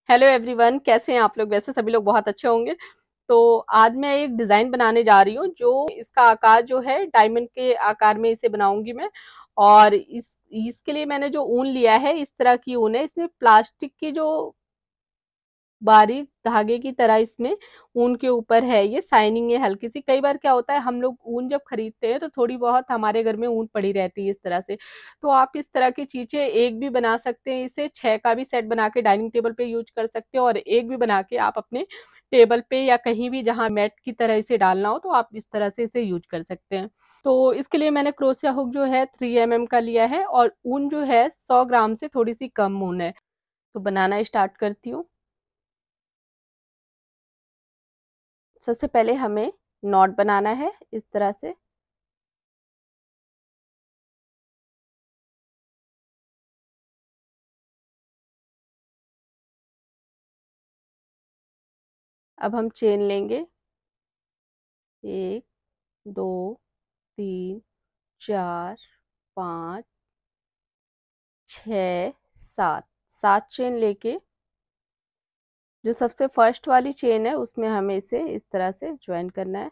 Hello everyone, कैसे हैं आप लोग। वैसे सभी लोग बहुत अच्छे होंगे। तो आज मैं एक डिजाइन बनाने जा रही हूँ, जो इसका आकार जो है डायमंड के आकार में इसे बनाऊंगी मैं। और इसके लिए मैंने जो ऊन लिया है, इस तरह की ऊन है। इसमें प्लास्टिक की जो बारीक धागे की तरह इसमें ऊन के ऊपर है, ये शाइनिंग है हल्की सी। कई बार क्या होता है, हम लोग ऊन जब खरीदते हैं तो थोड़ी बहुत हमारे घर में ऊन पड़ी रहती है इस तरह से। तो आप इस तरह की चीजें एक भी बना सकते हैं, इसे 6 का भी सेट बना के डाइनिंग टेबल पे यूज कर सकते हो, और एक भी बना के आप अपने टेबल पे या कहीं भी जहां मैट की तरह इसे डालना हो तो आप इस तरह से इसे यूज कर सकते हैं। तो इसके लिए मैंने क्रोशिया हुक जो है 3 का लिया है, और ऊन जो है 100 ग्राम से थोड़ी सी कम ऊन है। तो बनाना स्टार्ट करती हूँ। सबसे पहले हमें नॉट बनाना है इस तरह से। अब हम चेन लेंगे, 1 2 3 4 5 6 7। 7 चेन लेके जो सबसे फर्स्ट वाली चेन है उसमें हमें इसे इस तरह से ज्वाइन करना है।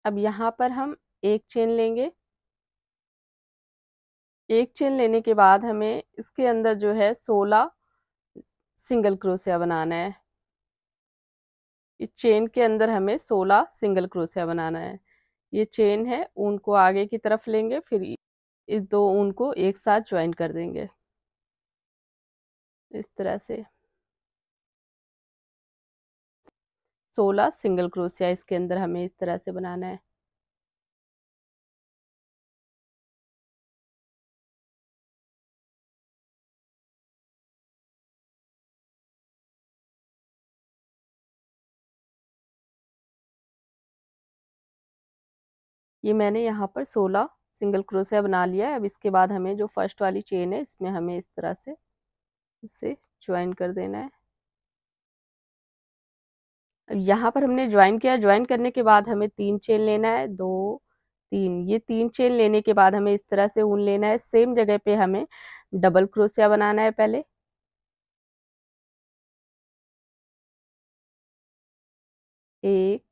अब यहाँ पर हम एक चेन लेंगे। एक चेन लेने के बाद हमें इसके अंदर जो है 16 सिंगल क्रोशिया बनाना है। इस चेन के अंदर हमें 16 सिंगल क्रोशिया बनाना है। ये चेन है, ऊन को आगे की तरफ लेंगे, फिर इस दो ऊन को एक साथ ज्वाइन कर देंगे इस तरह से। 16 सिंगल क्रोशिया इसके अंदर हमें इस तरह से बनाना है। ये मैंने यहाँ पर 16 सिंगल क्रोशिया बना लिया है। अब इसके बाद हमें जो फर्स्ट वाली चेन है इसमें हमें इस तरह से इसे ज्वाइन कर देना है। अब यहाँ पर हमने ज्वाइन किया। ज्वाइन करने के बाद हमें 3 चेन लेना है, 2 3। ये 3 चेन लेने के बाद हमें इस तरह से ऊन लेना है। सेम जगह पे हमें डबल क्रोशिया बनाना है पहले। एक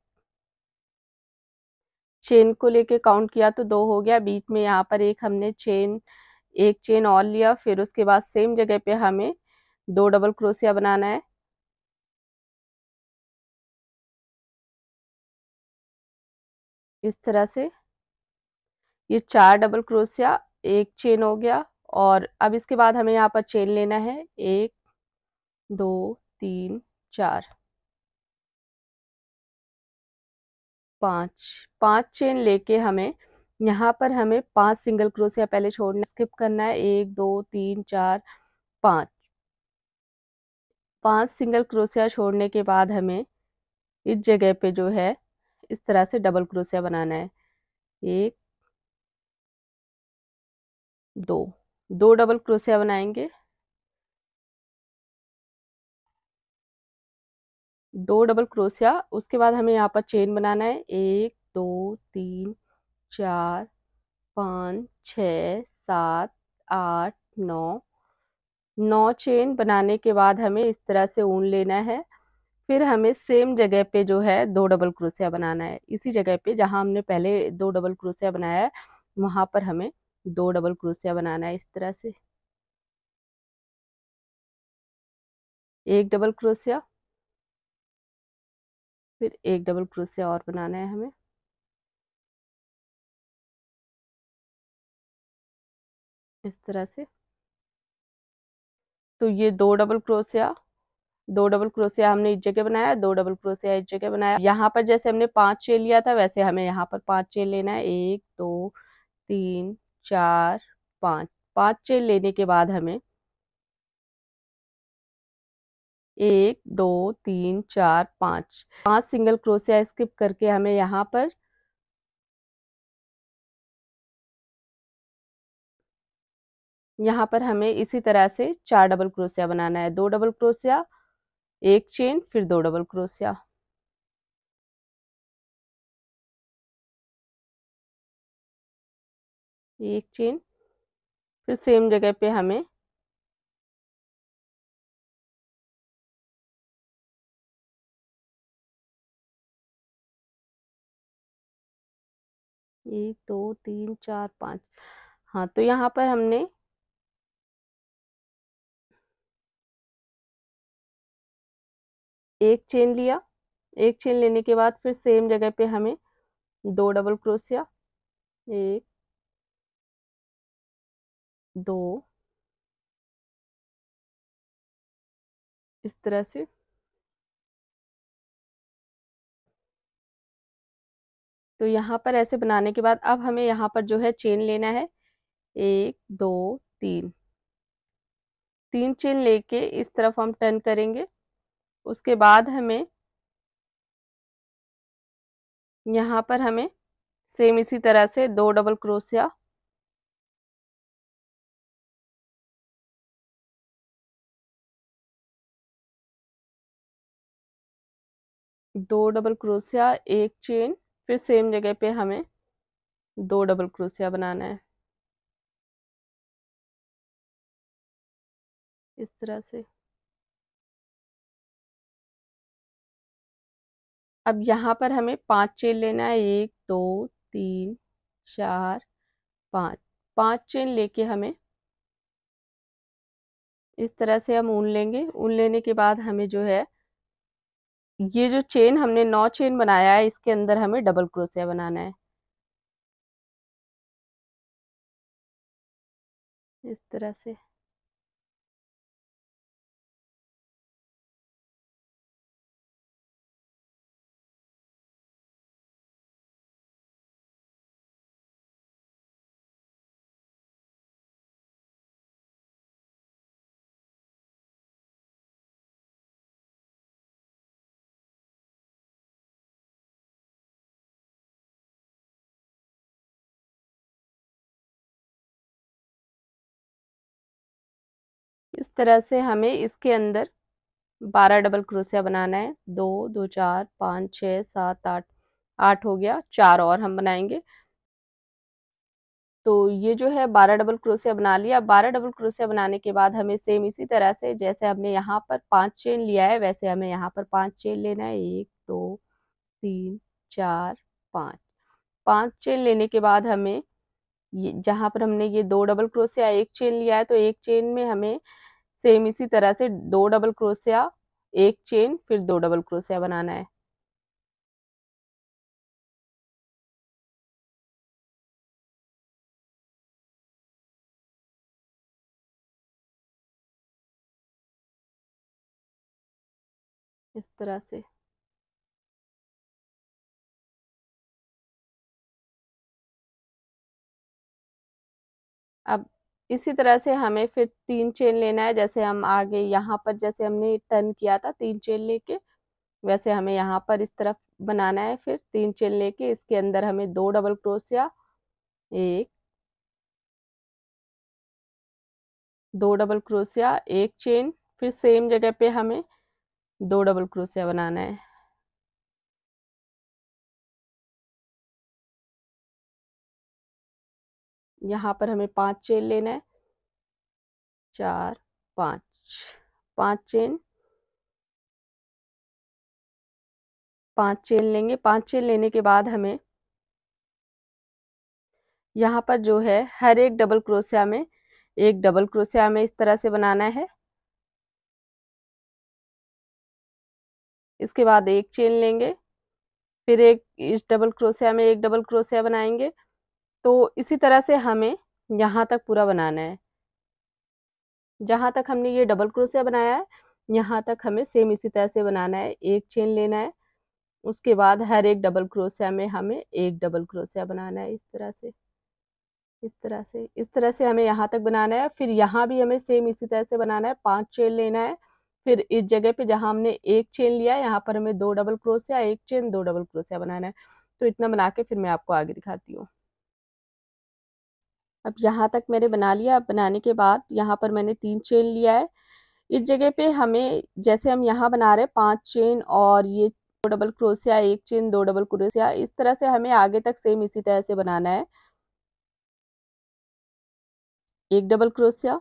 चेन को लेके काउंट किया तो 2 हो गया। बीच में यहाँ पर एक चेन और लिया, फिर उसके बाद सेम जगह पे हमें 2 डबल क्रोशिया बनाना है इस तरह से। ये 4 डबल क्रोशिया, एक चेन हो गया। और अब इसके बाद हमें यहाँ पर चेन लेना है, 1 2 3 4 5। 5 चेन लेके हमें 5 सिंगल क्रोशिया पहले छोड़ना, स्किप करना है। 1 2 3 4 5। 5 सिंगल क्रोशिया छोड़ने के बाद हमें इस जगह पे जो है इस तरह से डबल क्रोशिया बनाना है। 1 2। 2 डबल क्रोशिया बनाएंगे। 2 डबल क्रोशिया, उसके बाद हमें यहाँ पर चेन बनाना है। 1 2 3 4 5 6 7 8 9। 9 चेन बनाने के बाद हमें इस तरह से ऊन लेना है। फिर हमें सेम जगह पे जो है 2 डबल क्रोशिया बनाना है। इसी जगह पे जहां हमने पहले 2 डबल क्रोशिया बनाया है, वहां पर हमें 2 डबल क्रोशिया बनाना है इस तरह से। एक डबल क्रोशिया, फिर एक डबल क्रोशिया और बनाना है हमें इस तरह से। तो ये 2 डबल क्रोशिया हमने इस जगह बनाया, 2 डबल क्रोशिया इस जगह बनाया। यहाँ पर जैसे हमने 5 चेन लिया था, वैसे हमें यहाँ पर 5 चेन लेना है। 1 2 3 4 5। 5 चेन लेने के बाद हमें 1 2 3 4 5 5 सिंगल क्रोशिया स्किप करके हमें यहाँ पर हमें इसी तरह से 4 डबल क्रोशिया बनाना है। 2 डबल क्रोशिया, एक चेन, फिर 2 डबल क्रोशिया। एक चेन, फिर सेम जगह पे हमें एक दो तीन चार पाँच, हाँ तो यहाँ पर हमने एक चेन लिया। एक चेन लेने के बाद फिर सेम जगह पे हमें दो डबल क्रोशिया, एक दो, इस तरह से। तो यहाँ पर ऐसे बनाने के बाद अब हमें यहाँ पर जो है चेन लेना है, एक दो तीन, तीन चेन लेके इस तरफ हम टर्न करेंगे। उसके बाद हमें यहाँ पर हमें सेम इसी तरह से दो डबल क्रोशिया, दो डबल क्रोशिया, एक चेन, फिर सेम जगह पे हमें दो डबल क्रोशिया बनाना है, इस तरह से। अब यहाँ पर हमें पांच चेन लेना है, एक दो तीन चार पाँच, पांच चेन लेके हमें इस तरह से हम ऊन लेंगे। ऊन लेने के बाद हमें जो है ये जो चेन हमने नौ चेन बनाया है, इसके अंदर हमें डबल क्रोशिया बनाना है, इस तरह से। इस तरह से हमें इसके अंदर 12 डबल क्रोशिया बनाना है। दो दो चार पाँच छः सात आठ, आठ हो गया, चार और हम बनाएंगे। तो ये जो है 12 डबल क्रोशिया बना लिया। 12 डबल क्रोशिया बनाने के बाद हमें सेम इसी तरह से जैसे हमने यहाँ पर पांच चेन लिया है, वैसे हमें यहाँ पर पांच चेन लेना है, एक दो तीन चार पाँच। पांच चेन लेने के बाद हमें ये जहाँ पर हमने ये दो डबल क्रोशिया एक चेन लिया है, तो एक चेन में हमें सेम इसी तरह से दो डबल क्रोशिया, एक चेन, फिर दो डबल क्रोशिया बनाना है। इस तरह से। अब इसी तरह से हमें फिर तीन चेन लेना है, जैसे हम आगे यहाँ पर जैसे हमने टर्न किया था तीन चेन लेके, वैसे हमें यहाँ पर इस तरफ बनाना है। फिर तीन चेन लेके इसके अंदर हमें दो डबल क्रोशिया, एक दो डबल क्रोशिया, एक चेन, फिर सेम जगह पे हमें दो डबल क्रोशिया बनाना है। यहाँ पर हमें पांच चेन लेना है, चार पाँच, पांच चेन, पांच चेन लेंगे। पांच चेन लेने के बाद हमें यहाँ पर जो है हर एक डबल क्रोशिया में एक डबल क्रोशिया हमें इस तरह से बनाना है। इसके बाद एक चेन लेंगे, फिर एक इस डबल क्रोशिया में एक डबल क्रोशिया बनाएंगे। तो इसी तरह से हमें यहाँ तक पूरा बनाना है। जहाँ तक हमने ये डबल क्रोशिया बनाया है, यहाँ तक हमें सेम इसी तरह से बनाना है। एक चेन लेना है, उसके बाद हर एक डबल क्रोशिया में हमें एक डबल क्रोशिया बनाना है, इस तरह से, इस तरह से, इस तरह से हमें यहाँ तक बनाना है। फिर यहाँ भी हमें सेम इसी तरह से बनाना है, पांच चेन लेना है। फिर इस जगह पे जहाँ हमने एक चेन लिया है, यहाँ पर हमें दो डबल क्रोशिया, एक चेन, दो डबल क्रोशिया बनाना है। तो इतना बना के फिर मैं आपको आगे दिखाती हूँ। अब यहाँ तक मैंने बना लिया। अब बनाने के बाद यहाँ पर मैंने तीन चेन लिया है। इस जगह पे हमें जैसे हम यहाँ बना रहे हैं पांच चेन और ये दो डबल क्रोशिया, एक चेन, दो डबल क्रोशिया, इस तरह से हमें आगे तक सेम इसी तरह से बनाना है। एक डबल क्रोशिया,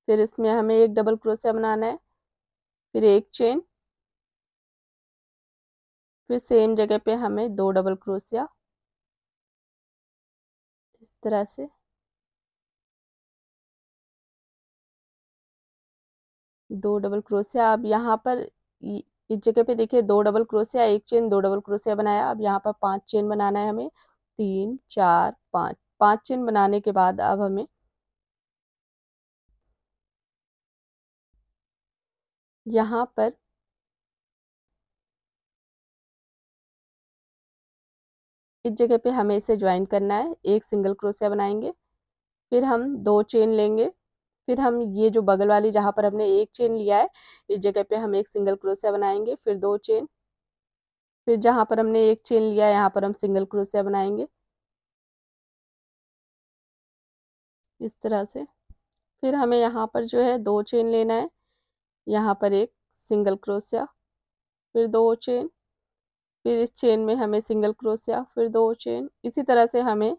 फिर इसमें हमें एक डबल क्रोशिया बनाना है, फिर एक चेन, फिर सेम जगह पे हमें दो डबल क्रोशिया, इस तरह से दो डबल क्रोशिया। अब यहाँ पर इस जगह पे देखिए दो डबल क्रोशिया, एक चेन, दो डबल क्रोशिया बनाया। अब यहाँ पर 5 चेन बनाना है हमें, 3 4 5। 5 चेन बनाने के बाद अब हमें यहाँ पर इस जगह पे हमें इसे ज्वाइन करना है, एक सिंगल क्रोशिया बनाएंगे, फिर हम दो चेन लेंगे, फिर हम ये जो बगल वाली जहाँ पर हमने एक चेन लिया है इस जगह पे हम एक सिंगल क्रोशिया बनाएंगे, फिर दो चेन, फिर जहाँ पर हमने एक चेन लिया है यहाँ पर हम सिंगल क्रोशिया बनाएंगे, इस तरह से। फिर हमें यहाँ पर जो है दो चेन लेना है, यहाँ पर एक सिंगल क्रोशिया, फिर दो चेन, फिर इस चेन में हमें सिंगल क्रोशिया, फिर दो चेन, इसी तरह से हमें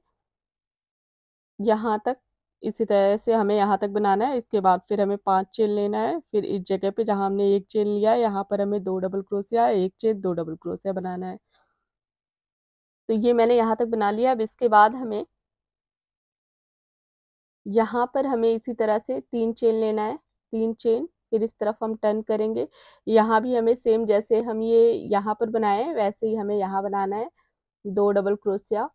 यहाँ तक, इसी तरह से हमें यहाँ तक बनाना है। इसके बाद फिर हमें 5 चेन लेना है, फिर इस जगह पे जहाँ हमने एक चेन लिया है यहाँ पर हमें दो डबल क्रोशिया, एक चेन, दो डबल क्रोशिया बनाना है। तो ये मैंने यहाँ तक बना लिया। अब इसके बाद हमें यहाँ पर हमें इसी तरह से 3 चेन लेना है, 3 चेन, फिर इस तरफ हम टर्न करेंगे। यहाँ भी हमें सेम जैसे हम ये यहाँ पर बनाए हैं वैसे ही हमें यहाँ बनाना है, दो डबल क्रोशिया,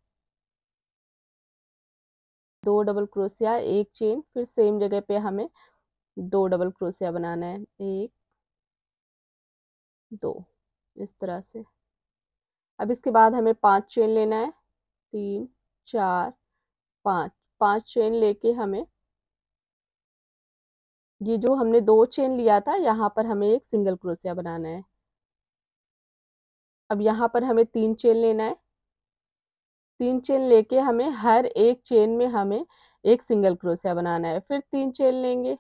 दो डबल क्रोशिया, एक चेन, फिर सेम जगह पे हमें दो डबल क्रोशिया बनाना है, एक दो, इस तरह से। अब इसके बाद हमें 5 चेन लेना है, 3 4 5। 5 चेन लेके हमें ये जो हमने दो चेन लिया था यहाँ पर हमें एक सिंगल क्रोशिया बनाना है। अब यहाँ पर हमें 3 चेन लेना है, 3 चेन लेके हमें हर एक चेन में हमें एक सिंगल क्रोशिया बनाना है, फिर 3 चेन लेंगे,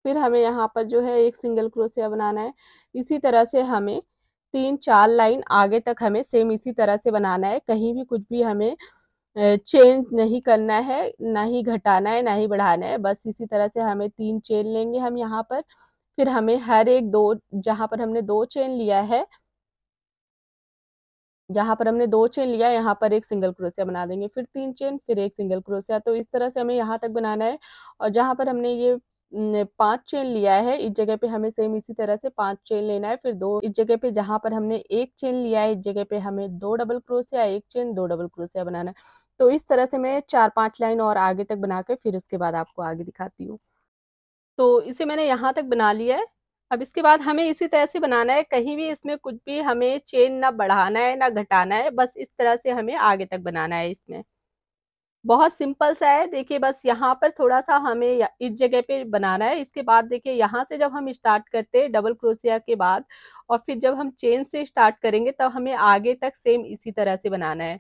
फिर हमें यहाँ पर जो है एक सिंगल क्रोशिया बनाना है। इसी तरह से हमें 3 4 लाइन आगे तक हमें सेम इसी तरह से बनाना है, कहीं भी कुछ भी हमें चेंज नहीं करना है, ना ही घटाना है ना ही बढ़ाना है, बस इसी तरह से हमें 3 चेन लेंगे हम यहाँ पर। फिर हमें हर एक दो, जहाँ पर हमने दो चेन लिया है, जहाँ पर हमने दो चेन लिया यहाँ पर एक सिंगल क्रोशिया बना देंगे, फिर 3 चेन, फिर एक सिंगल क्रोशिया। तो इस तरह से हमें यहाँ तक बनाना है। और जहाँ पर हमने ये 5 चेन लिया है इस जगह पे हमें सेम इसी तरह से 5 चेन लेना है, फिर दो, इस जगह पे जहाँ पर हमने एक चेन लिया है इस जगह पे हमें दो डबल क्रोशिया, एक चेन, दो डबल क्रोशिया बनाना है। तो इस तरह से मैं 4 5 लाइन और आगे तक बना के फिर उसके बाद आपको आगे दिखाती हूँ। तो इसे मैंने यहाँ तक बना लिया है। अब इसके बाद हमें इसी तरह से बनाना है, कहीं भी इसमें कुछ भी हमें चेन ना बढ़ाना है ना घटाना है, बस इस तरह से हमें आगे तक बनाना है। इसमें बहुत सिंपल सा है, देखिए बस यहाँ पर थोड़ा सा हमें इस जगह पे बनाना है। इसके बाद देखिए यहाँ से जब हम स्टार्ट करते हैं डबल क्रोशिया के बाद और फिर जब हम चेन से स्टार्ट करेंगे तब हमें आगे तक सेम इसी तरह से बनाना है।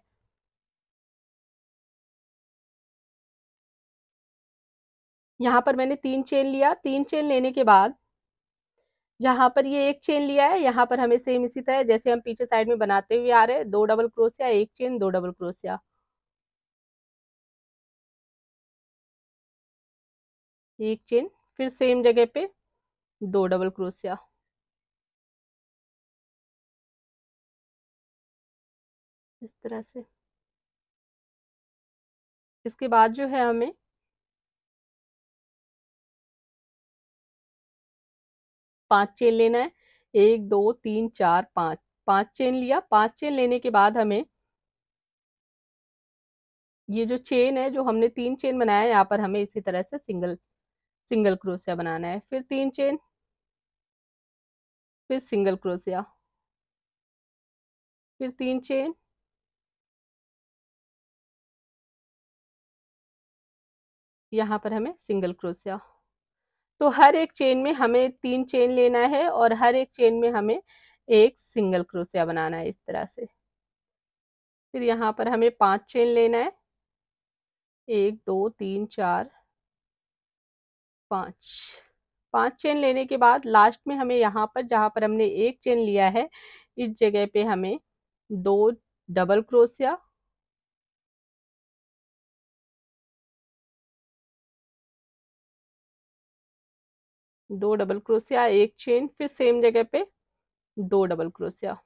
यहाँ पर मैंने 3 चेन लिया, 3 चेन लेने के बाद जहाँ पर ये एक चेन लिया है यहाँ पर हमें सेम इसी तरह जैसे हम पीछे साइड में बनाते हुए आ रहे हैं, दो डबल क्रोशिया, एक चेन, दो डबल क्रोशिया, एक चेन, फिर सेम जगह पे दो डबल क्रोशिया, इस तरह से। इसके बाद जो है हमें 5 चेन लेना है, एक दो तीन चार पाँच। 5 चेन लिया, 5 चेन लेने के बाद हमें ये जो चेन है जो हमने 3 चेन बनाया है यहाँ पर हमें इसी तरह से सिंगल सिंगल क्रोशिया बनाना है, फिर 3 चेन, फिर सिंगल क्रोशिया, फिर 3 चेन, यहाँ पर हमें सिंगल क्रोशिया। तो हर एक चेन में हमें 3 चेन लेना है और हर एक चेन में हमें एक सिंगल क्रोशिया बनाना है, इस तरह से। फिर यहाँ पर हमें 5 चेन लेना है, एक दो तीन चार पाँच। 5 चेन लेने के बाद लास्ट में हमें यहाँ पर जहाँ पर हमने एक चेन लिया है इस जगह पे हमें दो डबल क्रोशिया, 2 डबल क्रोशिया, एक चेन, फिर सेम जगह पे 2 डबल क्रोशिया।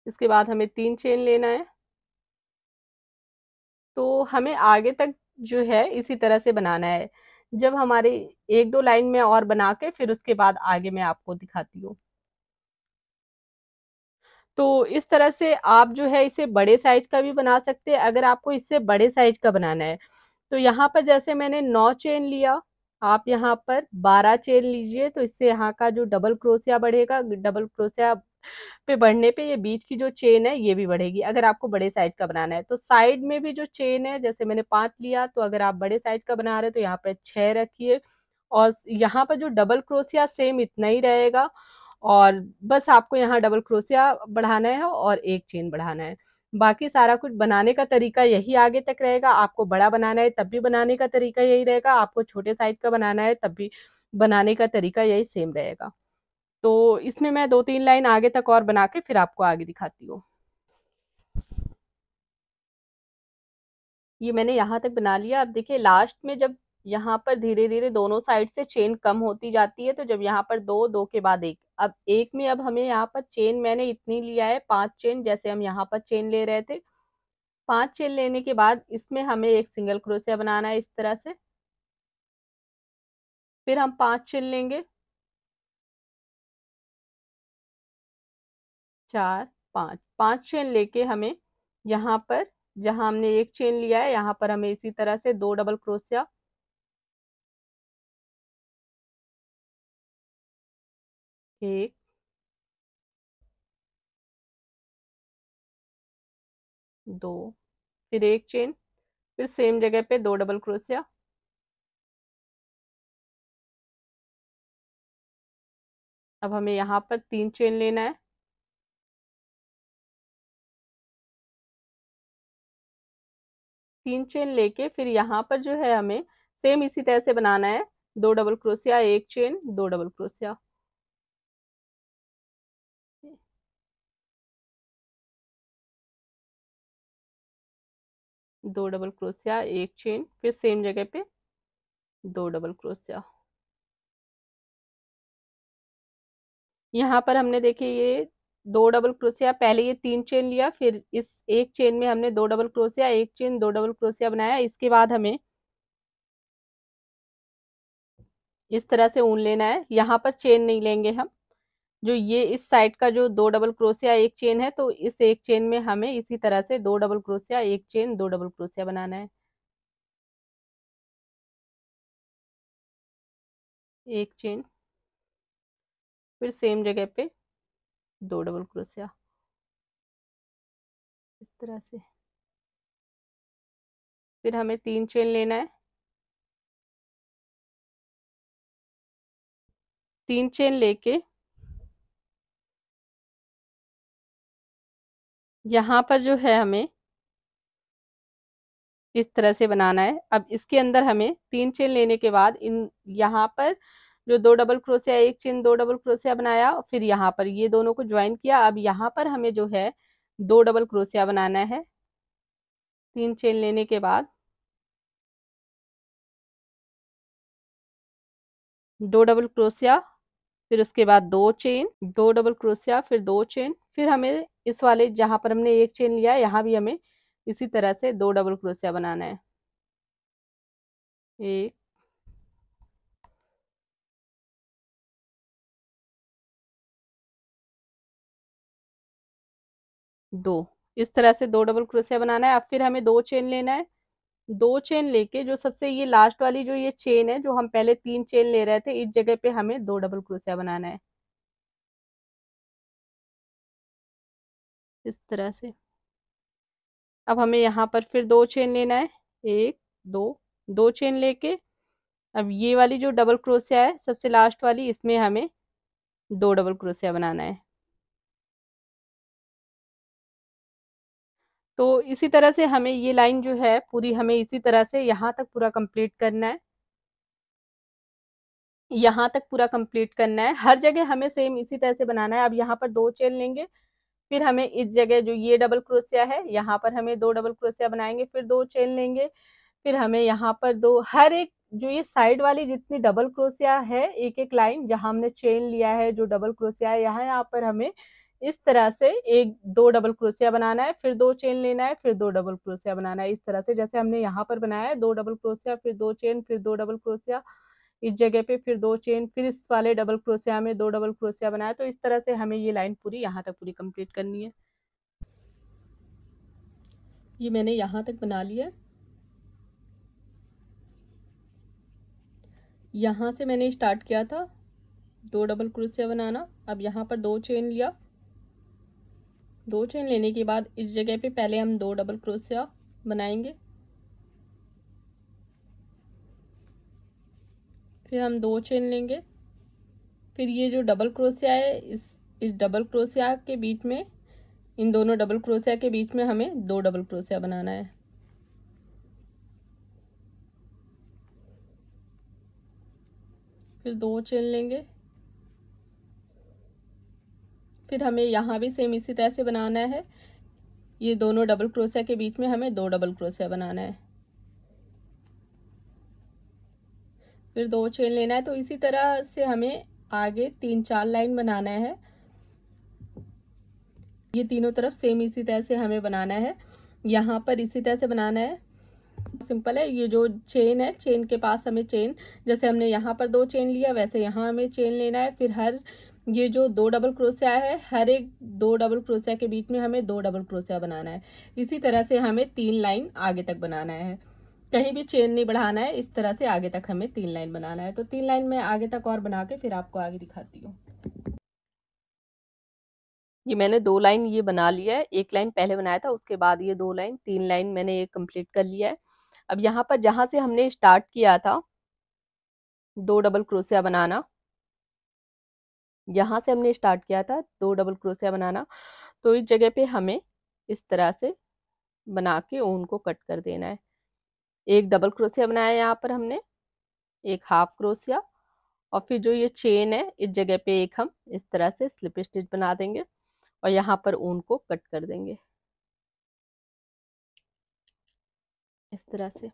इसके बाद हमें 3 चेन लेना है। तो हमें आगे तक जो है इसी तरह से बनाना है। जब हमारे एक दो लाइन में और बना के फिर उसके बाद आगे मैं आपको दिखाती हूँ। तो इस तरह से आप जो है इसे बड़े साइज का भी बना सकते हैं। अगर आपको इससे बड़े साइज का बनाना है तो यहाँ पर जैसे मैंने 9 चेन लिया, आप यहाँ पर 12 चेन लीजिए। तो इससे यहाँ का जो डबल क्रोशिया बढ़ेगा, डबल क्रोशिया पे बढ़ने पे ये बीच की जो चेन है ये भी बढ़ेगी। अगर आपको बड़े साइज का बनाना है तो साइड में भी जो चेन है, जैसे मैंने 5 लिया, तो अगर आप बड़े साइज का बना रहे हो तो यहाँ पे 6 रखिए। और यहाँ पर जो डबल क्रोशिया सेम इतना ही रहेगा। और बस आपको यहाँ डबल क्रोशिया बढ़ाना है और एक चेन बढ़ाना है। बाकी सारा कुछ बनाने का तरीका यही आगे तक रहेगा। आपको बड़ा बनाना है तब भी बनाने का तरीका यही रहेगा, आपको छोटे साइज का बनाना है तब भी बनाने का तरीका यही सेम रहेगा। तो इसमें मैं 2-3 लाइन आगे तक और बना के फिर आपको आगे दिखाती हूँ। ये मैंने यहाँ तक बना लिया। अब देखिए लास्ट में जब यहाँ पर धीरे धीरे दोनों साइड से चेन कम होती जाती है, तो जब यहाँ पर दो, दो के बाद एक, अब एक में अब हमें यहाँ पर चेन मैंने इतनी लिया है 5 चेन, जैसे हम यहाँ पर चेन ले रहे थे। 5 चेन लेने के बाद इसमें हमें एक सिंगल क्रोशिया बनाना है इस तरह से। फिर हम 5 चेन लेंगे, 4, 5, 5 चेन लेके हमें यहाँ पर, जहाँ हमने एक चेन लिया है यहाँ पर हमें इसी तरह से 2 डबल क्रोशिया, 1, 2, फिर एक चेन, फिर सेम जगह पे 2 डबल क्रोशिया। अब हमें यहाँ पर 3 चेन लेना है। 3 चेन लेके फिर यहाँ पर जो है हमें सेम इसी तरह से बनाना है। 2 डबल क्रोशिया, एक chain, 2 double crochet, 2 double crochet, एक चेन, फिर सेम जगह पे 2 डबल क्रोशिया। यहाँ पर हमने देखिए ये 2 डबल क्रोशिया, पहले ये 3 चेन लिया, फिर इस एक चेन में हमने 2 डबल क्रोशिया, एक चेन, 2 डबल क्रोशिया बनाया। इसके बाद हमें इस तरह से ऊन लेना है। यहाँ पर चेन नहीं लेंगे हम। जो ये इस साइड का जो 2 डबल क्रोशिया, एक चेन है, तो इस एक चेन में हमें इसी तरह से 2 डबल क्रोशिया, एक चेन, 2 डबल क्रोशिया बनाना है। एक चेन, फिर सेम जगह पे 2 डबल क्रोशिया, इस तरह से। फिर हमें 3 चेन लेना है। 3 चेन लेके यहाँ पर जो है हमें इस तरह से बनाना है। अब इसके अंदर हमें 3 चेन लेने के बाद इन यहाँ पर जो 2 डबल क्रोशिया, एक चेन, 2 डबल क्रोशिया बनाया, फिर यहाँ पर ये दोनों को ज्वाइन किया। अब यहाँ पर हमें जो है 2 डबल क्रोशिया बनाना है। 3 चेन लेने के बाद 2 डबल क्रोशिया, फिर उसके बाद 2 चेन, 2 डबल क्रोशिया, फिर 2 चेन, फिर हमें इस वाले जहां पर हमने एक चेन लिया है यहाँ भी हमें इसी तरह से 2 डबल क्रोशिया बनाना है। एक, 2, इस तरह से 2 डबल क्रोशिया बनाना है। अब फिर हमें 2 चेन लेना है। 2 चेन लेके जो सबसे ये लास्ट वाली जो ये चेन है, जो हम पहले 3 चेन ले रहे थे, इस जगह पे हमें 2 डबल क्रोशिया बनाना है इस तरह से। अब हमें यहाँ पर फिर 2 चेन लेना है। एक, दो, 2 चेन लेके अब ये वाली जो डबल क्रोशिया है सबसे लास्ट वाली, इसमें हमें 2 डबल क्रोशिया बनाना है। तो इसी तरह से हमें ये लाइन जो है पूरी हमें इसी तरह से यहाँ तक पूरा कंप्लीट करना है। यहाँ तक पूरा कंप्लीट करना है, हर जगह हमें सेम इसी तरह से बनाना है। अब यहाँ पर 2 चेन लेंगे, फिर हमें इस जगह जो ये डबल क्रोशिया है यहाँ पर हमें 2 डबल क्रोशिया बनाएंगे, फिर 2 चेन लेंगे। फिर हमें यहाँ पर 2 हर एक जो ये साइड वाली जितनी डबल क्रोशिया है, एक एक लाइन जहां हमने चेन लिया है जो डबल क्रोशिया है यहाँ पर हमें इस तरह से 1-2 डबल क्रोशिया बनाना है, फिर 2 चेन लेना है, फिर 2 डबल क्रोशिया बनाना है। इस तरह से जैसे हमने यहाँ पर बनाया है 2 डबल क्रोशिया, फिर 2 चेन, फिर 2 डबल क्रोशिया, इस जगह पे फिर 2 चेन, फिर इस वाले डबल क्रोशिया में 2 डबल क्रोशिया बनाया। तो इस तरह से हमें ये लाइन पूरी यहाँ तक पूरी कंप्लीट करनी है। ये मैंने यहाँ तक बना लिया है। यहाँ से मैंने स्टार्ट किया था 2 डबल क्रोशिया बनाना। अब यहाँ पर 2 चेन लिया, 2 चेन लेने के बाद इस जगह पे पहले हम 2 डबल क्रोशिया बनाएंगे, फिर हम 2 चेन लेंगे, फिर ये जो डबल क्रोशिया है इस डबल क्रोशिया के बीच में, इन दोनों डबल क्रोशिया के बीच में हमें 2 डबल क्रोशिया बनाना है। फिर 2 चेन लेंगे, फिर हमें यहाँ भी सेम इसी तरह से बनाना है। ये दोनों डबल क्रोशिया के बीच में हमें 2 डबल क्रोशिया बनाना है, फिर 2 चेन लेना है। तो इसी तरह से हमें आगे 3-4 लाइन बनाना है। ये तीनों तरफ सेम इसी तरह से हमें बनाना है, यहाँ पर इसी तरह से बनाना है। सिंपल है। ये जो चेन है, चेन के पास हमें चेन, जैसे हमने यहाँ पर 2 चेन लिया वैसे यहाँ हमें चेन लेना है। फिर हर ये जो 2 डबल क्रोशिया है, हर एक 2 डबल क्रोशिया के बीच में हमें 2 डबल क्रोशिया बनाना है। इसी तरह से हमें 3 लाइन आगे तक बनाना है, कहीं भी चेन नहीं बढ़ाना है। इस तरह से आगे तक हमें 3 लाइन बनाना है। तो 3 लाइन में आगे तक और बना के फिर आपको आगे दिखाती हूँ। ये मैंने 2 लाइन ये बना लिया है, 1 लाइन पहले बनाया था, उसके बाद ये 2 लाइन, 3 लाइन मैंने ये कंप्लीट कर लिया है। अब यहाँ पर जहां से हमने स्टार्ट किया था 2 डबल क्रोशिया बनाना, यहाँ से हमने स्टार्ट किया था 2 डबल क्रोशिया बनाना, तो इस जगह पे हमें इस तरह से बना के ऊन को कट कर देना है। एक डबल क्रोशिया बनाया यहाँ पर हमने, एक हाफ क्रोशिया, और फिर जो ये चेन है इस जगह पे एक हम इस तरह से स्लिप स्टिच बना देंगे और यहाँ पर ऊन को कट कर देंगे इस तरह से।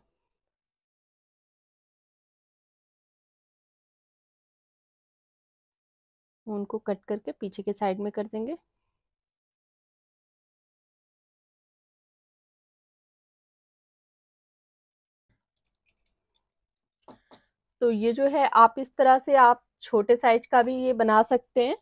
ऊन को कट करके पीछे के साइड में कर देंगे। तो ये जो है आप इस तरह से आप छोटे साइज का भी ये बना सकते हैं,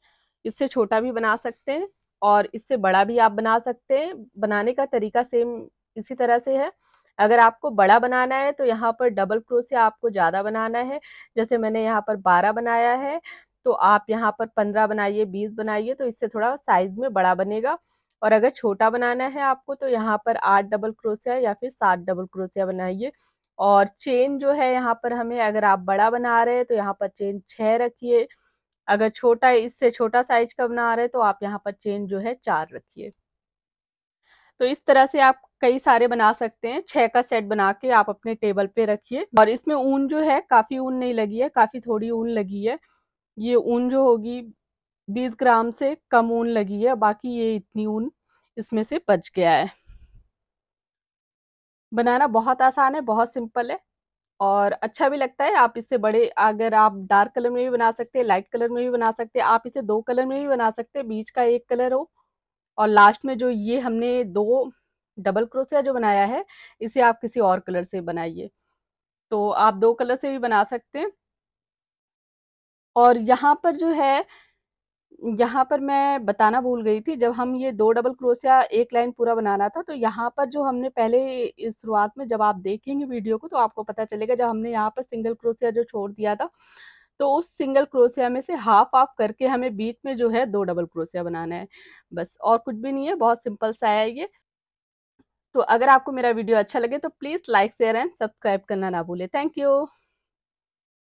इससे छोटा भी बना सकते हैं और इससे बड़ा भी आप बना सकते हैं। बनाने का तरीका सेम इसी तरह से है। अगर आपको बड़ा बनाना है तो यहाँ पर डबल क्रोशिया आपको ज़्यादा बनाना है, जैसे मैंने यहाँ पर 12 बनाया है, तो आप यहाँ पर 15 बनाइए, 20 बनाइए, तो इससे थोड़ा साइज में बड़ा बनेगा। और अगर छोटा बनाना है आपको तो यहाँ पर 8 डबल क्रोशिया या फिर 7 डबल क्रोशिया बनाइए। और चेन जो है यहाँ पर हमें, अगर आप बड़ा बना रहे हैं तो यहाँ पर चेन 6 रखिए, अगर छोटा इससे छोटा साइज का बना रहे हैं तो आप यहाँ पर चेन जो है 4 रखिए। तो इस तरह से आप कई सारे बना सकते हैं। 6 का सेट बना के आप अपने टेबल पे रखिए। और इसमें ऊन जो है काफी ऊन नहीं लगी है, काफी थोड़ी ऊन लगी है। ये ऊन जो होगी 20 ग्राम से कम ऊन लगी है, बाकी ये इतनी ऊन इसमें से बच गया है। बनाना बहुत आसान है, बहुत सिंपल है और अच्छा भी लगता है। आप इससे बड़े, अगर आप डार्क कलर में भी बना सकते हैं, लाइट कलर में भी बना सकते हैं, आप इसे 2 कलर में भी बना सकते हैं, बीच का एक कलर हो और लास्ट में जो ये हमने 2 डबल क्रोशिया जो बनाया है इसे आप किसी और कलर से बनाइए, तो आप 2 कलर से भी बना सकते हैं। और यहाँ पर जो है, यहाँ पर मैं बताना भूल गई थी, जब हम ये 2 डबल क्रोशिया एक लाइन पूरा बनाना था, तो यहाँ पर जो हमने पहले इस शुरुआत में, जब आप देखेंगे वीडियो को तो आपको पता चलेगा, जब हमने यहाँ पर सिंगल क्रोशिया जो छोड़ दिया था, तो उस सिंगल क्रोशिया में से हाफ ऑफ करके हमें बीच में जो है 2 डबल क्रोशिया बनाना है, बस और कुछ भी नहीं है। बहुत सिंपल सा है ये। तो अगर आपको मेरा वीडियो अच्छा लगे तो please like, share and subscribe करना ना भूले। Thank you.